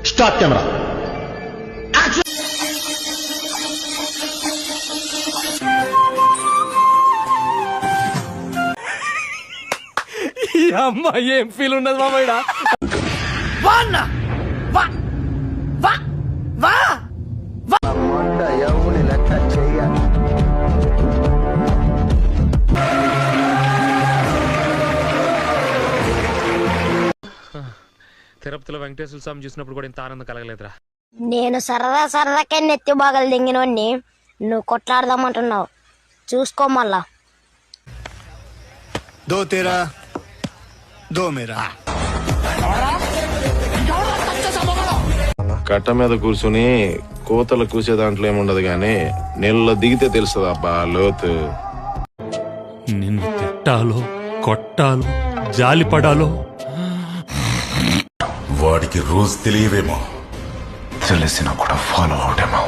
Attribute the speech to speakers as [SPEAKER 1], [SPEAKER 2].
[SPEAKER 1] Start camera.
[SPEAKER 2] అమ్మా ఏం feel ఉన్నది మామయ్య. తిరుపతిలో వెంకటేశ్వర స్వామి చూసినప్పుడు కూడా ఇంత ఆనందం కలగలేదురా.
[SPEAKER 3] నేను సరదాకే నెత్తి బాగలు దింగినోడిని నువ్వు కొట్లాడదామంటున్నావు. చూసుకో మళ్ళా.
[SPEAKER 4] దో తేరా దో మేరా.
[SPEAKER 5] కట్ట మీద కూర్చుని కోతలు కూసే దాంట్లో ఏముండదు గాని నీళ్ళలో దిగితే తెలుస్తుంది అబ్బా లోతు.
[SPEAKER 6] నిన్ను తిట్టాలో కొట్టాలో జాలిపడాలో
[SPEAKER 7] వాడికి రోజు తెలియవేమో, తెలిసినా కూడా ఫాలో అవటేమో.